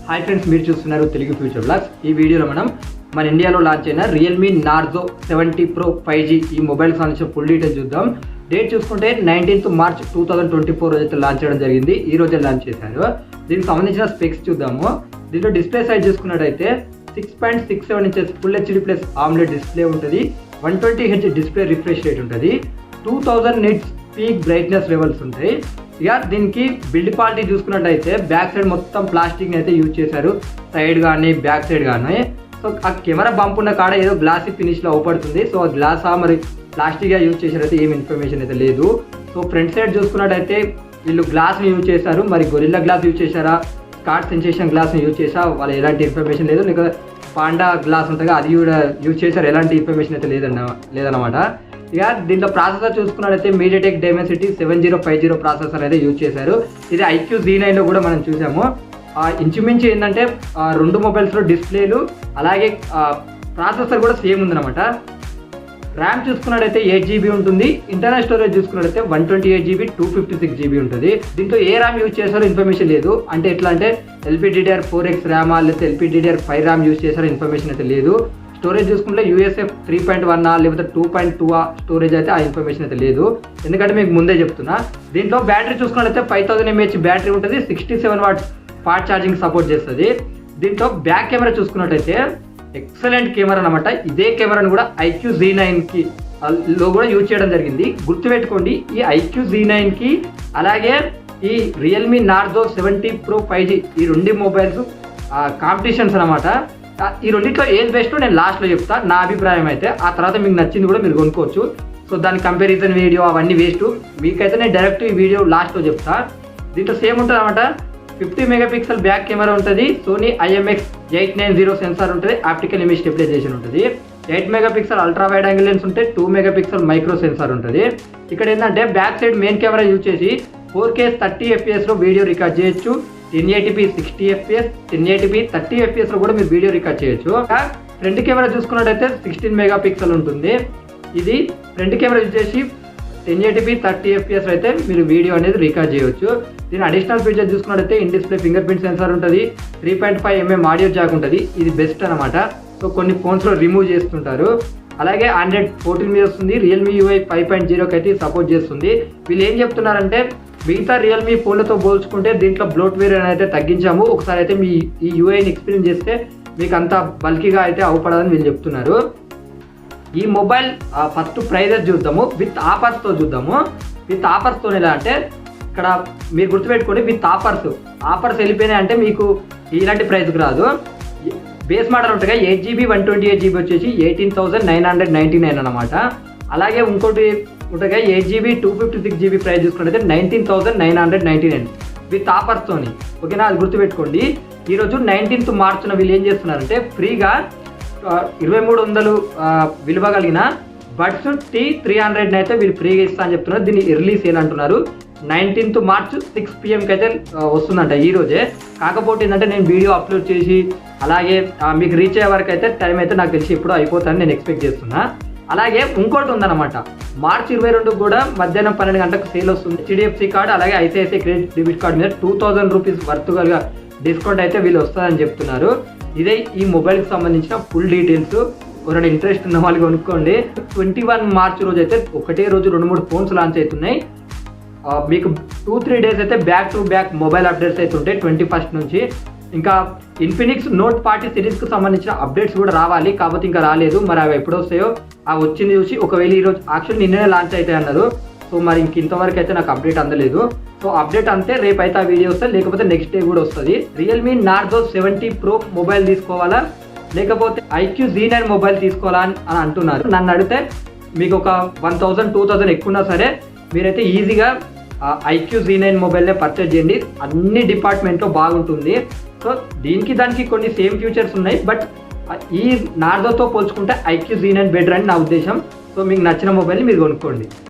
Hi friends, మీరు చూస్తున్నారు Telugu future blogs. ఈ వీడియోలో మనం మన ఇండియాలో లాంచ్ అయిన రియల్మీ నార్జో 70 Pro 5G ఈ మొబైల్ సంబంధించిన ఫుల్ డీటెయిల్స్ చూద్దాం. డేట్ చూసుకుంటే 19th March 2024 రోజైతే లాంచ్ చేయడం జరిగింది. ఈ రోజే లాంచ్ చేశారు. దీనికి సంబంధించిన స్పెక్స్ చూద్దాము. దీంట్లో డిస్ప్లే సైజ్ చూసుకున్నట్టయితే 6.67 inches full HD plus omelette display ఉంటుంది. 120Hz డిస్ప్లే రిఫ్రెష్ రేట్ ఉంటుంది. 2000 నిట్స్ పీక్ బ్రైట్నెస్ లెవెల్స్ ఉంటాయి. ఇక దీనికి బిల్డ్ క్వాలిటీ చూసుకున్నట్టయితే బ్యాక్ సైడ్ మొత్తం ప్లాస్టిక్ అయితే యూజ్ చేశారు, సైడ్ కానీ బ్యాక్ సైడ్ కానీ. సో ఆ కెమెరా బంప్ ఉన్న కాడ ఏదో గ్లాసీ ఫినిష్లో అవుపడుతుంది. సో ఆ గ్లాసా మరి ప్లాస్టిక్గా యూజ్ చేశారైతే ఏం ఇన్ఫర్మేషన్ అయితే లేదు. సో ఫ్రంట్ సైడ్ చూసుకున్నట్టయితే వీళ్ళు గ్లాస్ని యూజ్ చేశారు. మరి గొరిల్లా గ్లాస్ యూజ్ చేశారా, స్కాట్ సెన్సేషన్ గ్లాస్ని యూజ్ చేసా, వాళ్ళు ఎలాంటి ఇన్ఫర్మేషన్ లేదు. లేక పాండా గ్లాస్ ఉంటుందా అది కూడా యూజ్ చేశారు, ఎలాంటి ఇన్ఫర్మేషన్ అయితే లేదన్నమాట. ఇక దీంట్లో ప్రాసెసర్ చూసుకున్నట్టయితే మీడియాటెక్ డైమెన్సిటీ 7050 ప్రాసెసర్ అయితే యూజ్ చేశారు. ఇది IQ Z9లో కూడా మనం చూసాము. ఇంచుమించు ఏంటంటే రెండు మొబైల్స్లో డిస్ప్లేలు అలాగే ప్రాసెసర్ కూడా సేమ్ ఉందన్నమాట. ర్యామ్ చూసుకున్నట్టయితే 8GB ఉంటుంది. ఇంటర్నల్ స్టోరేజ్ చూసుకున్నట్టయితే 128GB 256GB ఉంటుంది. దీంట్లో ఏ ర్యామ్ యూజ్ చేశారో ఇన్ఫర్మేషన్ లేదు. అంటే ఎట్లా అంటే LPDDR4X ర్యామా లేకపోతే LPDDR5 ర్యామ్ యూజ్ చేశారో ఇన్ఫర్మేషన్ అయితే లేదు. స్టోరేజ్ చూసుకుంటే USF 3.1 లేకపోతే 2.2 స్టోరేజ్ అయితే ఆ ఇన్ఫర్మేషన్ అయితే లేదు, ఎందుకంటే మీకు ముందే చెప్తున్నా. దీంట్లో బ్యాటరీ చూసుకున్నట్లయితే 5000 mAh బ్యాటరీ ఉంటుంది. 67 watts ఫాస్ట్ ఛార్జింగ్ సపోర్ట్ చేస్తుంది. దీంట్లో బ్యాక్ కెమెరా చూసుకున్నట్టయితే ఎక్సలెంట్ కెమెరా అనమాట. ఇదే కెమెరాను కూడా IQ Z9కి లో కూడా యూజ్ చేయడం జరిగింది. గుర్తుపెట్టుకోండి, ఈ IQ Z9కి అలాగే ఈ రియల్మీ నార్జో 70 Pro 5G ఈ రెండు మొబైల్స్ కాంపిటీషన్స్ అనమాట. ఈ రెండింటిలో ఏది బెస్ట్ నేను లాస్ట్లో చెప్తా, నా అభిప్రాయం అయితే. ఆ తర్వాత మీకు నచ్చింది కూడా మీరు కొనుక్కోవచ్చు. సో దాని కంపారిజన్ వీడియో అవన్నీ వేస్ట్. మీకైతే నేను డైరెక్ట్ ఈ వీడియో లాస్ట్లో చెప్తా. దీంట్లో సేమ్ ఉంటుంది అనమాట. 50 MP బ్యాక్ కెమెరా ఉంటుంది. సోనీ IMX890 సెన్సార్ ఉంటుంది. ఆప్టికల్ ఇమేజ్ స్టెబిలైజేషన్ ఉంటుంది. 8 MP ultra wide angle lens ఉంటే 2 MP మైక్రో సెన్సార్ ఉంటుంది. ఇక్కడ ఏంటంటే back side main camera use చేసి 4K 30 FPS వీడియో రికార్డ్ చేయొచ్చు. 1080p 60 FPS 1080p 30 FPS కూడా మీరు వీడియో రికార్డ్ చేయొచ్చు. ఫ్రంట్ కెమెరా చూసుకున్నట్టయితే 16 MP ఉంటుంది. ఇది ఫ్రంట్ కెమెరా యూజ్ చేసి 1080p 30 FPS అయితే మీరు వీడియో అనేది రికార్డ్ చేయవచ్చు. దీని అడిషనల్ ఫీచర్ చూసుకున్నట్టయితే in display finger print censor ఉంటుంది. 3.5mm ఆడియో జాక్ ఉంటుంది. ఇది బెస్ట్ అనమాట. సో కొన్ని ఫోన్స్లో రిమూవ్ చేస్తుంటారు. అలాగే Android 14 మీద వస్తుంది. రియల్మీ UI 5.0 అయితే సపోర్ట్ చేస్తుంది. వీళ్ళు ఏం చెప్తున్నారంటే మిగతా రియల్మీ ఫోన్లతో పోల్చుకుంటే దీంట్లో బ్లోట్వేర్ అయితే తగ్గించాము. ఒకసారి అయితే మీ ఈ యూఐని ఎక్స్పీరియన్స్ చేస్తే మీకు అంత బల్కీగా అయితే అవపడదని వీళ్ళు చెప్తున్నారు. ఈ మొబైల్ ఫస్ట్ ప్రైజెస్ చూద్దాము, విత్ ఆఫర్స్తో చూద్దాము. విత్ ఆఫర్స్తో ఎలా అంటే ఇక్కడ మీరు గుర్తుపెట్టుకోండి, విత్ ఆఫర్స్ వెళ్ళిపోయినాయి అంటే మీకు ఇలాంటి ప్రైస్కి రాదు. బేస్ మోడల్ ఉంటుంది 8GB 128GB వచ్చేసి 18,999 అనమాట. అలాగే ఇంకోటి ఉంటుంది 8GB 256GB ప్రైస్ చూసుకుంటే 19,999 విత్ ఆఫర్స్తోని. ఓకేనా, అది గుర్తుపెట్టుకోండి. ఈరోజు 19th March వీళ్ళు ఏం చేస్తున్నారంటే ఫ్రీగా 2300 విలువ కలిగిన బడ్స్ T300 అయితే వీళ్ళు ఫ్రీగా ఇస్తా అని చెప్తున్నారు. దీన్ని ఎర్లీ సేల్ అంటున్నారు. 19th March 6 PM అయితే వస్తుందంట ఈ రోజే. కాకపోతే ఏంటంటే నేను వీడియో అప్లోడ్ చేసి అలాగే మీకు రీచ్ అయ్యే వరకు అయితే టైం అయితే నాకు తెలిసి ఎప్పుడో అయిపోతానని నేను ఎక్స్పెక్ట్ చేస్తున్నా. అలాగే ఇంకోటి ఉందన్నమాట, March 22 కూడా మధ్యాహ్నం 12 గంటలకు సేల్ వస్తుంది. HDFC కార్డ్ అలాగే ICICI క్రెడిట్ డెబిట్ కార్డ్ మీద 2000 రూపీస్ వర్తుగా డిస్కౌంట్ అయితే వీళ్ళు వస్తుందని చెప్తున్నారు. ఇదే ఈ మొబైల్కి సంబంధించిన ఫుల్ డీటెయిల్స్. ఎవరైనా ఇంట్రెస్ట్ ఉన్న వాళ్ళు కొనుక్కోండి. 21 March రోజు అయితే ఒకటే రోజు 2-3 ఫోన్స్ లాంచ్ అవుతున్నాయి. మీకు 2-3 డేస్ అయితే back to back mobile updates అయితే ఉంటాయి 21st నుంచి. ఇంకా ఇన్ఫినిక్స్ Note 40 సిరీస్కి సంబంధించిన అప్డేట్స్ కూడా రావాలి, కాకపోతే ఇంకా రాలేదు. మరి అవి ఎప్పుడు వస్తాయో అవి వచ్చింది చూసి ఒకవేళ ఈరోజు యాక్చువల్లీ నిన్ననే లాంచ్ అవుతాయి అన్నారు. సో మరి ఇంతవరకు అయితే నాకు అప్డేట్ అందలేదు. సో అప్డేట్ అంతే, రేపు అయితే ఆ వీడియో వస్తుంది, లేకపోతే నెక్స్ట్ డే కూడా వస్తుంది. రియల్మీ నార్జో 70 Pro మొబైల్ తీసుకోవాలా లేకపోతే IQ Z9 మొబైల్ తీసుకోవాలా అని అంటున్నారు. నన్ను అడిగితే మీకు ఒక 1000-2000 ఎక్కువ ఉన్నా సరే మీరైతే ఈజీగా IQ Z9 మొబైల్నే పర్చేజ్ చేయండి. అన్ని డిపార్ట్మెంట్లో బాగుంటుంది. సో దీనికి దానికి కొన్ని సేమ్ ఫీచర్స్ ఉన్నాయి, బట్ ఈ నార్జోతో పోల్చుకుంటే IQ Z9 బెటర్ అని నా ఉద్దేశం. సో మీకు నచ్చిన మొబైల్ని మీరు కొనుక్కోండి.